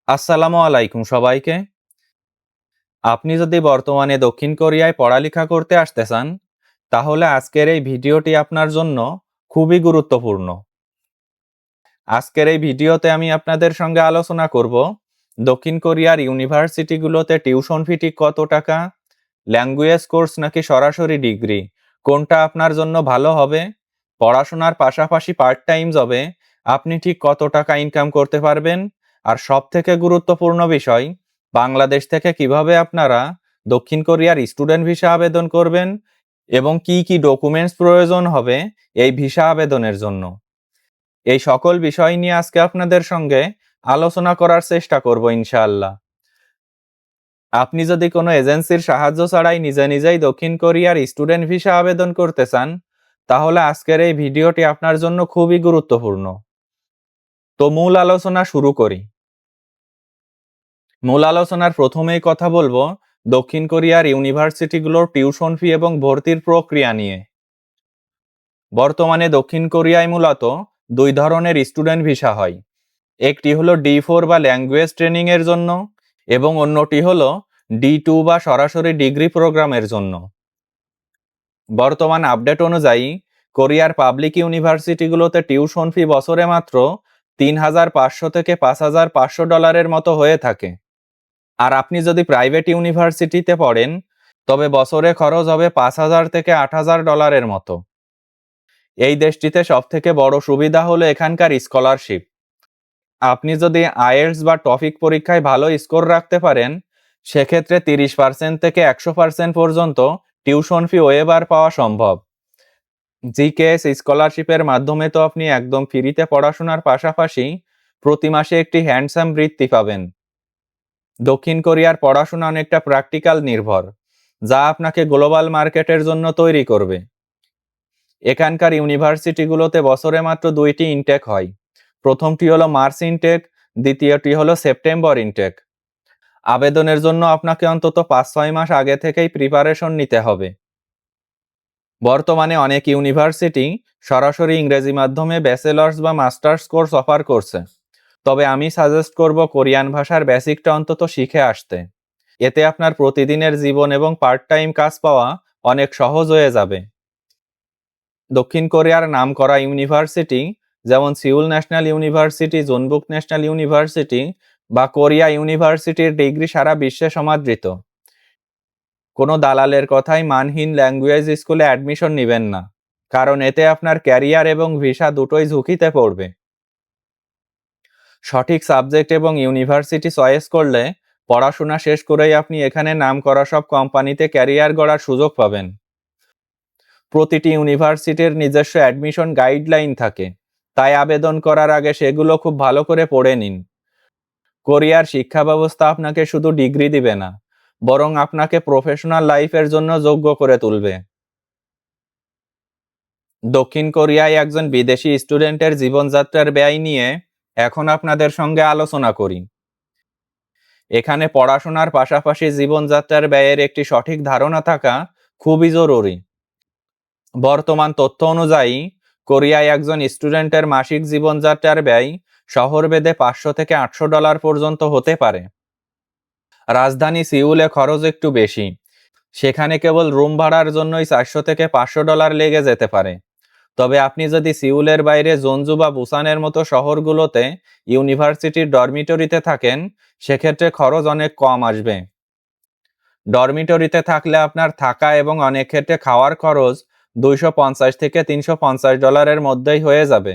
আসসালামু আলাইকুম সবাইকে। আপনি যদি বর্তমানে দক্ষিণ কোরিয়ায় পড়ালেখা করতে আসতে চান, তাহলে আজকের এই ভিডিওটি আপনার জন্য খুবই গুরুত্বপূর্ণ। আজকের এই ভিডিওতে আমি আপনাদের সঙ্গে আলোচনা করব দক্ষিণ কোরিয়ার ইউনিভার্সিটিগুলোতে টিউশন ফি ঠিক কত টাকা, ল্যাঙ্গুয়েজ কোর্স নাকি সরাসরি ডিগ্রি, কোনটা আপনার জন্য ভালো হবে, পড়াশোনার পাশাপাশি পার্ট টাইম জবে আপনি ঠিক কত টাকা ইনকাম করতে পারবেন, আর সবথেকে গুরুত্বপূর্ণ বিষয়, বাংলাদেশ থেকে কিভাবে আপনারা দক্ষিণ কোরিয়ার স্টুডেন্ট ভিসা আবেদন করবেন এবং কি কি ডকুমেন্টস প্রয়োজন হবে এই ভিসা আবেদনের জন্য। এই সকল বিষয় নিয়ে আজকে আপনাদের সঙ্গে আলোচনা করার চেষ্টা করব ইনশাআল্লাহ। আপনি যদি কোনো এজেন্সির সাহায্য ছাড়াই নিজে নিজেই দক্ষিণ কোরিয়ার স্টুডেন্ট ভিসা আবেদন করতে চান, তাহলে আজকের এই ভিডিওটি আপনার জন্য খুবই গুরুত্বপূর্ণ। তো মূল আলোচনা শুরু করি। মূল আলোচনার প্রথমেই কথা বলবো দক্ষিণ কোরিয়ার ইউনিভার্সিটিগুলোর টিউশন ফি এবং ভর্তির প্রক্রিয়া নিয়ে। বর্তমানে দক্ষিণ কোরিয়ায় মূলত দুই ধরনের স্টুডেন্ট ভিসা হয়। একটি হলো D4 বা ল্যাঙ্গুয়েজ ট্রেনিং এর জন্য এবং অন্যটি হলো D2 বা সরাসরি ডিগ্রি প্রোগ্রামের জন্য। বর্তমান আপডেট অনুযায়ী কোরিয়ার পাবলিক ইউনিভার্সিটিগুলোতে টিউশন ফি বছরে মাত্র $3,500 থেকে $5,500 মতো হয়ে থাকে। আর আপনি যদি প্রাইভেট ইউনিভার্সিটিতে পড়েন, তবে বছরে খরচ হবে $5,000 থেকে $8,000 মতো। এই দেশটিতে সবথেকে বড় সুবিধা হলো এখানকার স্কলারশিপ। আপনি যদি আইএলটিএস বা টফিক পরীক্ষায় ভালো স্কোর রাখতে পারেন, সেক্ষেত্রে 30% থেকে 100% পর্যন্ত টিউশন ফি ওয়েভার পাওয়া সম্ভব। জিকেএস স্কলারশিপের মাধ্যমে তো আপনি একদম ফ্রিতে পড়াশোনার পাশাপাশি প্রতি মাসে একটি হ্যান্ডসাম বৃত্তি পাবেন। দক্ষিণ কোরিয়ার পড়াশোনা অনেকটা প্র্যাকটিক্যাল নির্ভর, যা আপনাকে গ্লোবাল মার্কেটের জন্য তৈরি করবে। এখানকার ইউনিভার্সিটিগুলোতে বছরে মাত্র 2টি ইনটেক হয়। প্রথমটি হলো মার্চ ইনটেক, দ্বিতীয়টি হলো সেপ্টেম্বর ইনটেক। আবেদনের জন্য আপনাকে অন্তত 5-6 মাস আগে থেকেই প্রিপারেশন নিতে হবে। বর্তমানে অনেক ইউনিভার্সিটি সরাসরি ইংরেজি মাধ্যমে ব্যাচেলার্স বা মাস্টার্স কোর্স অফার করছে, তবে আমি সাজেস্ট করব কোরিয়ান ভাষার বেসিকটা অন্তত শিখে আসতে। এতে আপনার প্রতিদিনের জীবন এবং পার্ট টাইম কাজ পাওয়া অনেক সহজ হয়ে যাবে। দক্ষিণ কোরিয়ার নামকরা ইউনিভার্সিটি যেমন Seoul national university, Jeonbuk national university বা কোরিয়া ইউনিভার্সিটির ডিগ্রি সারা বিশ্বে সমাদৃত। কোনো দালালের কথায় মানহীন ল্যাঙ্গুয়েজ স্কুলে অ্যাডমিশন নেবেন না, কারণ এতে আপনার ক্যারিয়ার এবং ভিসা দুটোই ঝুঁকিতে পড়বে। সঠিক সাবজেক্ট এবং ইউনিভার্সিটি চয়েস করলে পড়াশোনা শেষ করেই আপনি এখানে নামকরা সব কোম্পানিতে ক্যারিয়ার গড়ার সুযোগ পাবেন। প্রতিটি ইউনিভার্সিটির নিজস্ব অ্যাডমিশন গাইডলাইন থাকে, তাই আবেদন করার আগে সেগুলো খুব ভালো করে পড়ে নিন। কোরিয়ার শিক্ষা ব্যবস্থা আপনাকে শুধু ডিগ্রি দিবে না, বরং আপনাকে প্রফেশনাল লাইফের জন্য যোগ্য করে তুলবে। দক্ষিণ কোরিয়ায় একজন বিদেশি স্টুডেন্টের জীবনযাত্রার ব্যয় নিয়ে এখন আপনাদের সঙ্গে আলোচনা করি। এখানে পড়াশোনার পাশাপাশি জীবনযাত্রার ব্যয়ের একটি সঠিক ধারণা থাকা খুবই জরুরি। বর্তমান তথ্য অনুযায়ী কোরিয়ায় একজন স্টুডেন্টের মাসিক জীবনযাত্রার ব্যয় শহরভেদে $500 থেকে $800 পর্যন্ত হতে পারে। রাজধানী সিউলে খরচ একটু বেশি, সেখানে কেবল রুম ভাড়ার জন্যই $400 থেকে $500 লেগে যেতে পারে। তবে আপনি যদি সিউলের বাইরে জোনজু বা বুসানের মতো শহরগুলোতে ইউনিভার্সিটির ডরমিটরিতে থাকেন, সেক্ষেত্রে খরচ অনেক কম আসবে। ডরমিটরিতে থাকলে আপনার থাকা এবং অনেক ক্ষেত্রে খাওয়ার খরচ $250 থেকে $350 মধ্যেই হয়ে যাবে।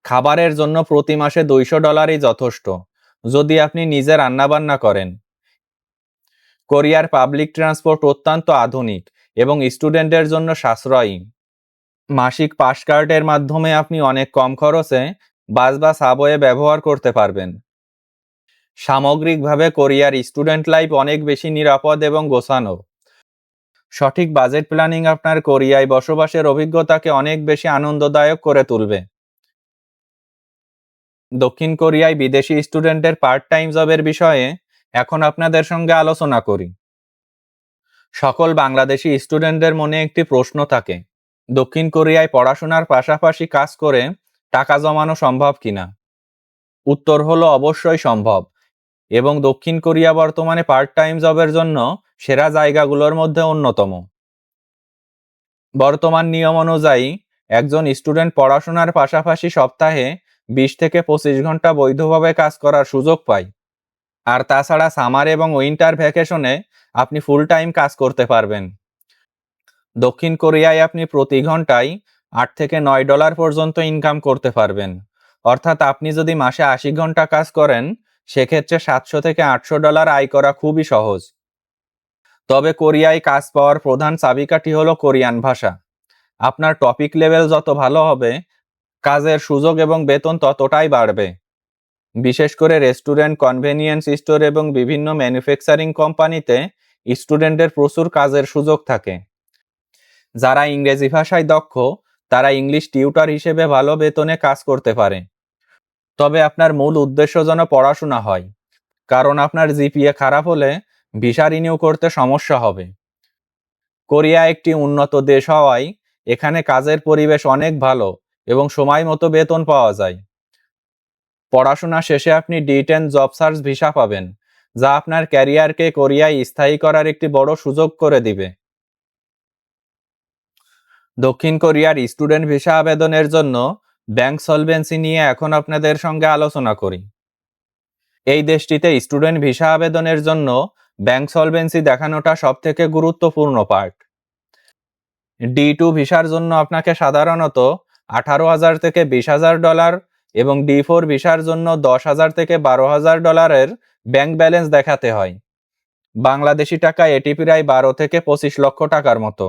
খাবারের জন্য প্রতি মাসে $200 যথেষ্ট, যদি আপনি নিজে রান্নাবান্না করেন। কোরিয়ার পাবলিক ট্রান্সপোর্ট অত্যন্ত আধুনিক এবং স্টুডেন্টদের জন্য সাশ্রয়ী। মাসিক পাস কার্ডের মাধ্যমে আপনি অনেক কম খরচে বাস বা সাবওয়ে ব্যবহার করতে পারবেন। সামগ্রিকভাবে কোরিয়ার স্টুডেন্ট লাইফ অনেক বেশি নিরাপদ এবং গোছানো। সঠিক বাজেট প্ল্যানিং আপনার কোরিয়ায় বসবাসের অভিজ্ঞতাকে অনেক বেশি আনন্দদায়ক করে তুলবে। দক্ষিণ কোরিয়ায় বিদেশি স্টুডেন্টের পার্ট টাইম জবের বিষয়ে এখন আপনাদের সঙ্গে আলোচনা করি। সকল বাংলাদেশি স্টুডেন্টদের মনে একটি প্রশ্ন থাকে, দক্ষিণ কোরিয়ায় পড়াশোনার পাশাপাশি কাজ করে টাকা জমানো সম্ভব কিনা। উত্তর হলো অবশ্যই সম্ভব, এবং দক্ষিণ কোরিয়া বর্তমানে পার্ট টাইম জবের জন্য সেরা জায়গাগুলোর মধ্যে অন্যতম। বর্তমান নিয়ম অনুযায়ী একজন স্টুডেন্ট পড়াশোনার পাশাপাশি সপ্তাহে 20 থেকে 25 ঘন্টা বৈধভাবে কাজ করার সুযোগ পায়। আর তাছাড়া সামার এবং উইন্টার ভ্যাকেশনে আপনি ফুল টাইম কাজ করতে পারবেন। দক্ষিণ কোরিয়ায় আপনি প্রতি ঘন্টায় $8 থেকে $9 পর্যন্ত ইনকাম করতে পারবেন। অর্থাৎ আপনি যদি মাসে 80 ঘন্টা কাজ করেন, সেক্ষেত্রে $700 থেকে $800 আয় করা খুবই সহজ। তবে কোরিয়ায় কাজ পাওয়ার প্রধান চাবিকাঠি হলো কোরিয়ান ভাষা। আপনার টপিক লেভেল যত ভালো হবে, কাজের সুযোগ এবং বেতন ততটাই বাড়বে। বিশেষ করে রেস্টুরেন্ট, কনভেনিয়েন্স স্টোর এবং বিভিন্ন ম্যানুফ্যাকচারিং কোম্পানিতে স্টুডেন্টদের প্রচুর কাজের সুযোগ থাকে। যারা ইংরেজি ভাষায় দক্ষ, তারা ইংলিশ টিউটর হিসেবে ভালো বেতনে কাজ করতে পারে। তবে আপনার মূল উদ্দেশ্য যেন পড়াশোনা হয়, কারণ আপনার জিপিএ খারাপ হলে ভিসা রিনিউ করতে সমস্যা হবে। কোরিয়া একটি উন্নত দেশ হওয়ায় এখানে কাজের পরিবেশ অনেক ভালো এবং সময় মতো বেতন পাওয়া যায়। পড়াশোনা শেষে আপনি D10 জব সার্চ ভিসা পাবেন, যা আপনার ক্যারিয়ারকে কোরিয়ায় স্থায়ী করার একটি বড় সুযোগ করে দিবে। দক্ষিণ কোরিয়ার স্টুডেন্ট ভিসা আবেদনের জন্য ব্যাংক সলভেন্সি নিয়ে এখন আপনাদের সঙ্গে আলোচনা করি। এই দেশটিতে স্টুডেন্ট ভিসা আবেদনের জন্য ব্যাংক সলভেন্সি দেখানোটা সবথেকে গুরুত্বপূর্ণ পার্ট। D2 ভিসার জন্য আপনাকে সাধারণত $18,000 থেকে $20,000 এবং D4 ভিসার জন্য $10,000 থেকে $12,000 ব্যাংক ব্যালেন্স দেখাতে হয়। বাংলাদেশি টাকায় এটি প্রায় 12 থেকে 25 লক্ষ টাকার মতো।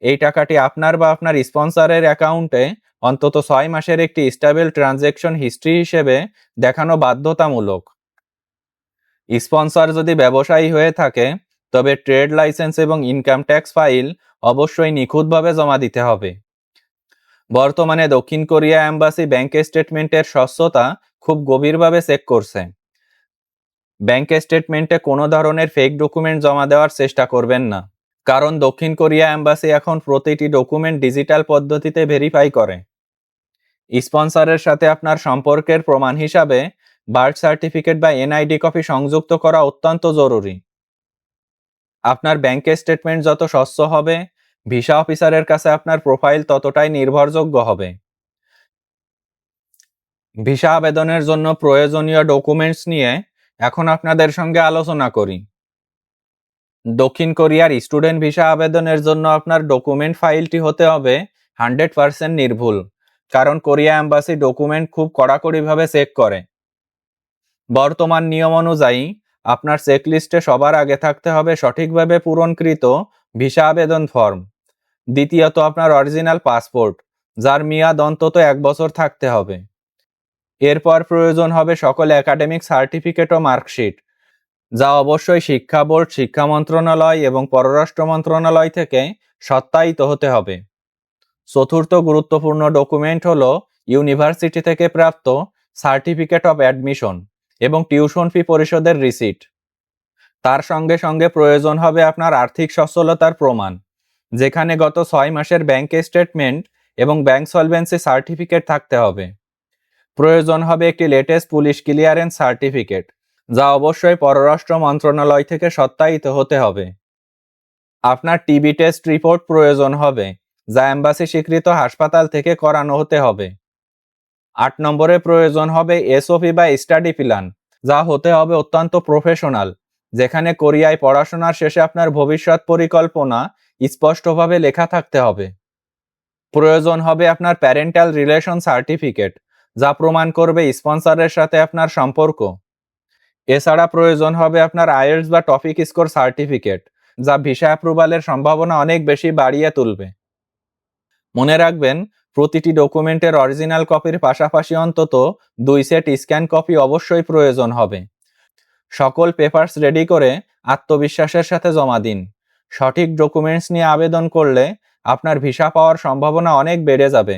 এই টাকাটি আপনার বা আপনার স্পন্সরের অ্যাকাউন্টে অন্তত 6 মাসের একটি স্টেবল ট্রানজ্যাকশন হিস্ট্রি হিসেবে দেখানো বাধ্যতামূলক। স্পন্সর যদি ব্যবসায়ী হয়ে থাকে, তবে ট্রেড লাইসেন্স এবং ইনকাম ট্যাক্স ফাইল অবশ্যই নিখুঁতভাবে জমা দিতে হবে। বর্তমানে দক্ষিণ কোরিয়া এম্বাসি ব্যাংক স্টেটমেন্টের স্বচ্ছতা খুব গভীরভাবে চেক করছে। ব্যাংক স্টেটমেন্টে কোনো ধরনের ফেক ডকুমেন্ট জমা দেওয়ার চেষ্টা করবেন না, কারণ দক্ষিণ কোরিয়া এম্বাসি এখন প্রতিটি ডকুমেন্ট ডিজিটাল পদ্ধতিতে ভেরিফাই করে। স্পন্সরের সাথে আপনার সম্পর্কের প্রমাণ হিসাবে বার্থ সার্টিফিকেট বা এনআইডি কপি সংযুক্ত করা অত্যন্ত জরুরি। আপনার ব্যাংক স্টেটমেন্ট যত স্বচ্ছ হবে, ভিসা অফিসারের কাছে আপনার প্রোফাইল ততটাই নির্ভরযোগ্য হবে। ভিসা আবেদনের জন্য প্রয়োজনীয় ডকুমেন্টস নিয়ে এখন আপনাদের সঙ্গে আলোচনা করি। দক্ষিণ কোরিয়ার স্টুডেন্ট ভিসা আবেদনের জন্য আপনার ডকুমেন্ট ফাইলটি হতে হবে 100% নির্ভুল, কারণ কোরিয়া এম্বাসি ডকুমেন্ট খুব কড়াকড়িভাবে চেক করে। বর্তমান নিয়ম অনুযায়ী আপনার চেকলিস্টে সবার আগে থাকতে হবে সঠিকভাবে পূরণকৃত ভিসা আবেদন ফর্ম। দ্বিতীয়ত আপনার অরিজিনাল পাসপোর্ট, যার মেয়াদ অন্তত 1 বছর থাকতে হবে। এরপর প্রয়োজন হবে সকল একাডেমিক সার্টিফিকেট ও মার্কশিট, যা অবশ্যই শিক্ষা বোর্ড, শিক্ষা মন্ত্রণালয় এবং পররাষ্ট্র মন্ত্রণালয় থেকে সত্যায়িত হতে হবে। চতুর্থ গুরুত্বপূর্ণ ডকুমেন্ট হলো ইউনিভার্সিটি থেকে প্রাপ্ত সার্টিফিকেট অফ অ্যাডমিশন এবং টিউশন ফি পরিশোধের রিসিট। তার সঙ্গে সঙ্গে প্রয়োজন হবে আপনার আর্থিক সচ্ছলতার প্রমাণ, যেখানে গত 6 মাসের ব্যাংক স্টেটমেন্ট এবং ব্যাংক সলভেন্সি সার্টিফিকেট থাকতে হবে। প্রয়োজন হবে একটি লেটেস্ট পুলিশ ক্লিয়ারেন্স সার্টিফিকেট, যা অবশ্যই পররাষ্ট্র মন্ত্রণালয় থেকে সত্যায়িত হতে হবে। আপনার টিবি টেস্ট রিপোর্ট প্রয়োজন হবে, যা এম্বাসি স্বীকৃত হাসপাতাল থেকে করানো হতে হবে। 8 নম্বরে প্রয়োজন হবে এসওপি বা স্টাডি প্ল্যান, যা হতে হবে অত্যন্ত প্রফেশনাল, যেখানে কোরিয়ায় পড়াশোনার শেষে আপনার ভবিষ্যৎ পরিকল্পনা স্পষ্টভাবে লেখা থাকতে হবে। প্রয়োজন হবে আপনার প্যারেন্টাল রিলেশন সার্টিফিকেট, যা প্রমাণ করবে স্পন্সরের সাথে আপনার সম্পর্ক। এছাড়া প্রয়োজন হবে আপনার আইএলটিএস বা টপিক স্কোর সার্টিফিকেট, যা ভিসা অ্যাপ্রুভালের সম্ভাবনা অনেক বেশি বাড়িয়ে তুলবে। মনে রাখবেন, প্রতিটি ডকুমেন্টের অরিজিনাল কপির পাশাপাশি অন্তত 2 সেট স্ক্যান কপি অবশ্যই প্রয়োজন হবে। সকল পেপারস রেডি করে আত্মবিশ্বাসের সাথে জমা দিন। সঠিক ডকুমেন্টস নিয়ে আবেদন করলে আপনার ভিসা পাওয়ার সম্ভাবনা অনেক বেড়ে যাবে।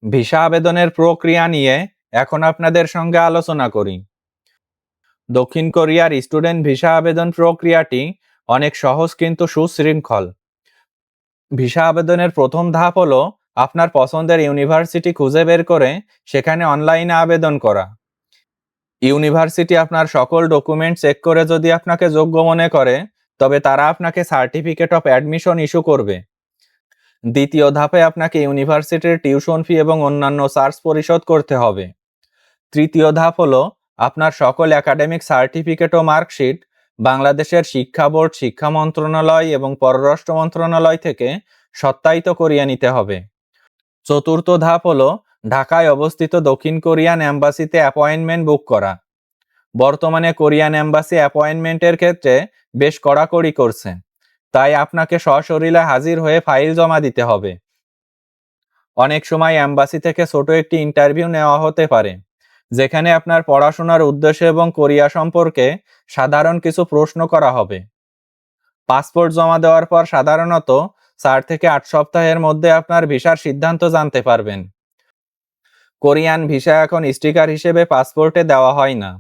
ভিসা আবেদনের প্রক্রিয়া নিয়ে এখন আপনাদের সঙ্গে আলোচনা করি। দক্ষিণ কোরিয়ার স্টুডেন্ট ভিসা আবেদন প্রক্রিয়াটি অনেক সহজ কিন্তু সুশৃঙ্খল। ভিসা আবেদনের প্রথম ধাপ হলো আপনার পছন্দের ইউনিভার্সিটি খুঁজে বের করে সেখানে অনলাইনে আবেদন করা। ইউনিভার্সিটি আপনার সকল ডকুমেন্ট চেক করে যদি আপনাকে যোগ্য মনে করে, তবে তারা আপনাকে সার্টিফিকেট অফ অ্যাডমিশন ইস্যু করবে। দ্বিতীয় ধাপে আপনাকে ইউনিভার্সিটির টিউশন ফি এবং অন্যান্য চার্জ পরিশোধ করতে হবে। তৃতীয় ধাপ হলো আপনার সকল একাডেমিক সার্টিফিকেট ও মার্কশিট বাংলাদেশের শিক্ষা বোর্ড, শিক্ষা মন্ত্রণালয় এবং পররাষ্ট্র মন্ত্রণালয় থেকে সত্যায়িত করিয়ে নিতে হবে। চতুর্থ ধাপ হলো ঢাকায় অবস্থিত দক্ষিণ কোরিয়ান এম্বাসিতে অ্যাপয়েন্টমেন্ট বুক করা। বর্তমানে কোরিয়ান এম্বাসি অ্যাপয়েন্টমেন্টের ক্ষেত্রে বেশ কড়াকড়ি করছে, তাই আপনাকে সশরীরে হাজির হয়ে ফাইল জমা দিতে হবে। অনেক সময় এম্বাসি থেকে ছোট একটি ইন্টারভিউ নেওয়া হতে পারে, যেখানে আপনার পড়াশোনার উদ্দেশ্য এবং কোরিয়া সম্পর্কে সাধারণ কিছু প্রশ্ন করা হবে। পাসপোর্ট জমা দেওয়ার পর সাধারণত 4 থেকে 8 সপ্তাহের মধ্যে আপনার ভিসার সিদ্ধান্ত জানতে পারবেন। কোরিয়ান ভিসা এখন স্টিকার হিসেবে পাসপোর্টে দেওয়া হয় না।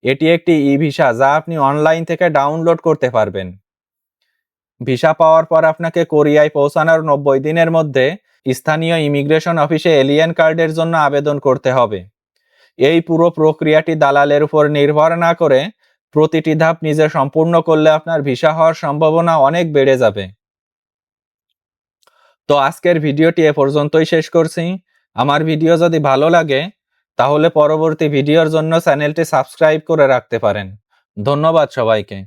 এটি একটি ই ভিসা যা আপনি অনলাইন থেকে ডাউনলোড করতে পারবেন। ভিসা পাওয়ার পর আপনাকে কোরিয়ায় পৌঁছানোর 90 দিনের মধ্যে স্থানীয় ইমিগ্রেশন অফিসে এলিয়েন কার্ডের জন্য আবেদন করতে হবে। এই পুরো প্রক্রিয়াটি দালালের উপর নির্ভর না করে প্রতিটি ধাপ নিজে সম্পূর্ণ করলে আপনার ভিসা হওয়ার সম্ভাবনা অনেক বেড়ে যাবে। তো আজকের ভিডিওটি এ পর্যন্তই শেষ করছি। আমার ভিডিও যদি ভালো লাগে তাহলে পরবর্তী ভিডিওর জন্য চ্যানেলটি সাবস্ক্রাইব করে রাখতে পারেন। ধন্যবাদ সবাইকে।